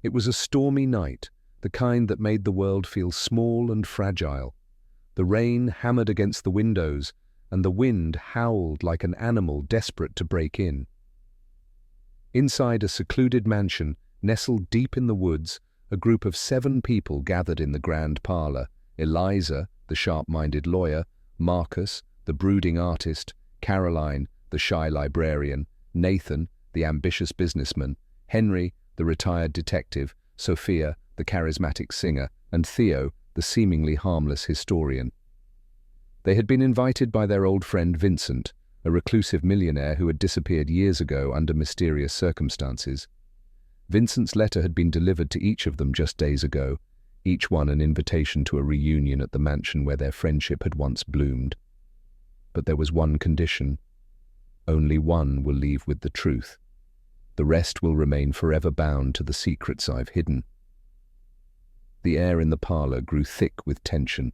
It was a stormy night, the kind that made the world feel small and fragile. The rain hammered against the windows, and the wind howled like an animal desperate to break in. Inside a secluded mansion, nestled deep in the woods, a group of 7 people gathered in the grand parlor. Eliza, the sharp-minded lawyer, Marcus, the brooding artist, Caroline, the shy librarian, Nathan, the ambitious businessman, Henry, the retired detective, Sophia, the charismatic singer, and Theo, the seemingly harmless historian. They had been invited by their old friend Vincent, a reclusive millionaire who had disappeared years ago under mysterious circumstances. Vincent's letter had been delivered to each of them just days ago, each one an invitation to a reunion at the mansion where their friendship had once bloomed. But there was one condition. Only one will leave with the truth. The rest will remain forever bound to the secrets I've hidden. The air in the parlor grew thick with tension.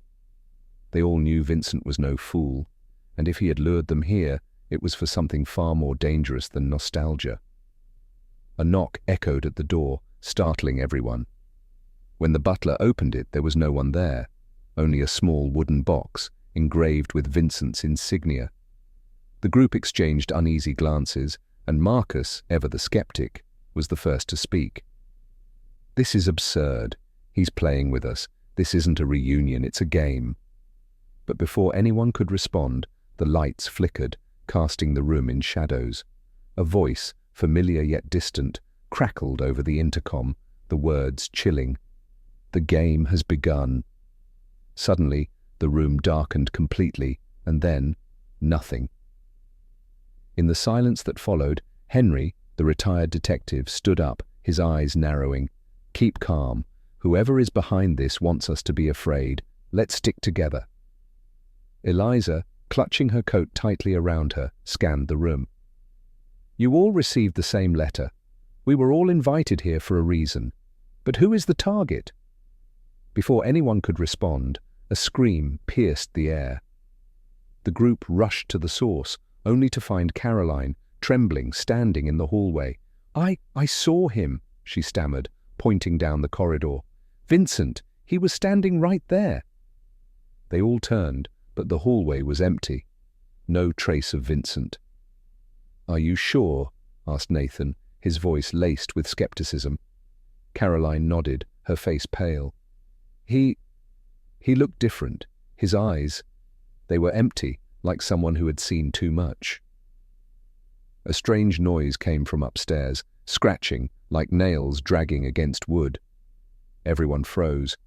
They all knew Vincent was no fool, and if he had lured them here, it was for something far more dangerous than nostalgia. A knock echoed at the door, startling everyone. When the butler opened it, there was no one there, only a small wooden box, engraved with Vincent's insignia. The group exchanged uneasy glances, and Marcus, ever the skeptic, was the first to speak. "This is absurd. He's playing with us. This isn't a reunion, it's a game." But before anyone could respond, the lights flickered, casting the room in shadows. A voice, familiar yet distant, crackled over the intercom, the words chilling. "The game has begun." Suddenly, the room darkened completely, and then, nothing. In the silence that followed, Henry, the retired detective, stood up, his eyes narrowing. "Keep calm. Whoever is behind this wants us to be afraid. Let's stick together." Eliza, clutching her coat tightly around her, scanned the room. "You all received the same letter. We were all invited here for a reason. But who is the target?" Before anyone could respond, a scream pierced the air. The group rushed to the source, only to find Caroline, trembling, standing in the hallway. I saw him," she stammered, pointing down the corridor. "Vincent, he was standing right there." They all turned, but the hallway was empty. No trace of Vincent. "Are you sure?" asked Nathan, his voice laced with skepticism. Caroline nodded, her face pale. He looked different. His eyes, they were empty, like someone who had seen too much. A strange noise came from upstairs, scratching, like nails dragging against wood. Everyone froze.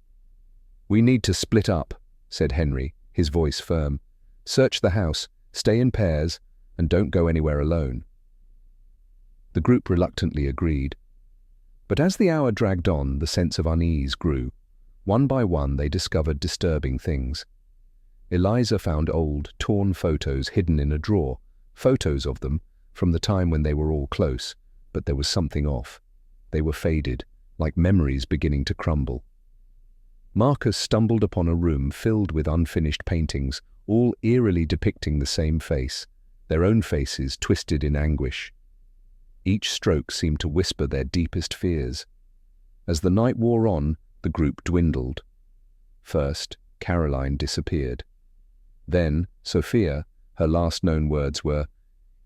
"We need to split up," said Henry, his voice firm. "Search the house, stay in pairs, and don't go anywhere alone." The group reluctantly agreed. But as the hour dragged on, the sense of unease grew. One by one, they discovered disturbing things. Eliza found old, torn photos hidden in a drawer, photos of them from the time when they were all close, but there was something off. They were faded, like memories beginning to crumble. Marcus stumbled upon a room filled with unfinished paintings, all eerily depicting the same face, their own faces twisted in anguish. Each stroke seemed to whisper their deepest fears. As the night wore on, the group dwindled. First, Caroline disappeared. Then, Sophia, her last known words were,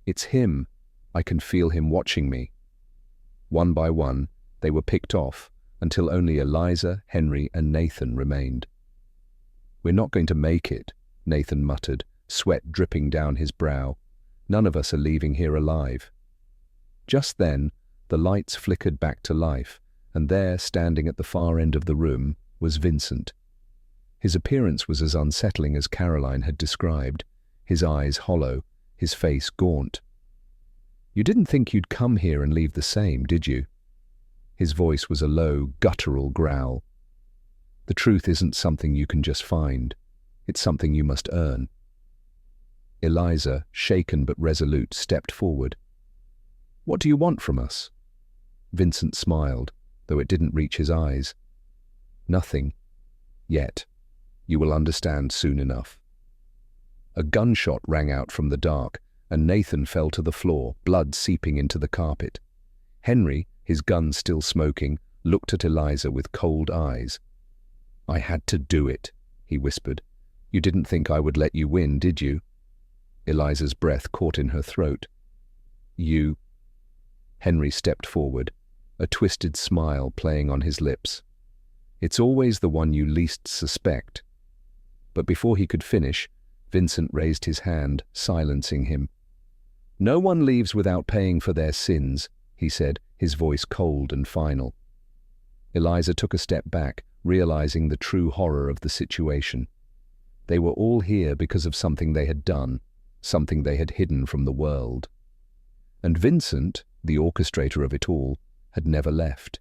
"It's him. I can feel him watching me." One by one, they were picked off, until only Eliza, Henry, and Nathan remained. "We're not going to make it," Nathan muttered, sweat dripping down his brow. "None of us are leaving here alive." Just then, the lights flickered back to life, and there, standing at the far end of the room, was Vincent. His appearance was as unsettling as Caroline had described, his eyes hollow, his face gaunt. "You didn't think you'd come here and leave the same, did you?" His voice was a low, guttural growl. "The truth isn't something you can just find. It's something you must earn." Eliza, shaken but resolute, stepped forward. "What do you want from us?" Vincent smiled, though it didn't reach his eyes. "Nothing. Yet. You will understand soon enough." A gunshot rang out from the dark, and Nathan fell to the floor, blood seeping into the carpet. Henry, his gun still smoking, looked at Eliza with cold eyes. "I had to do it," he whispered. "You didn't think I would let you win, did you?" Eliza's breath caught in her throat. "You—" Henry stepped forward, a twisted smile playing on his lips. "It's always the one you least suspect." But before he could finish, Vincent raised his hand, silencing him. "No one leaves without paying for their sins," he said, his voice cold and final. Eliza took a step back, realizing the true horror of the situation. They were all here because of something they had done, something they had hidden from the world. And Vincent, the orchestrator of it all, had never left.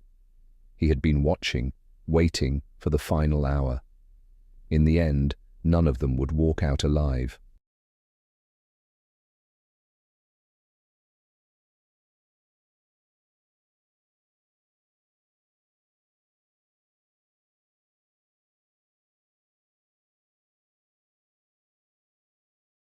He had been watching, waiting for the final hour. In the end, none of them would walk out alive.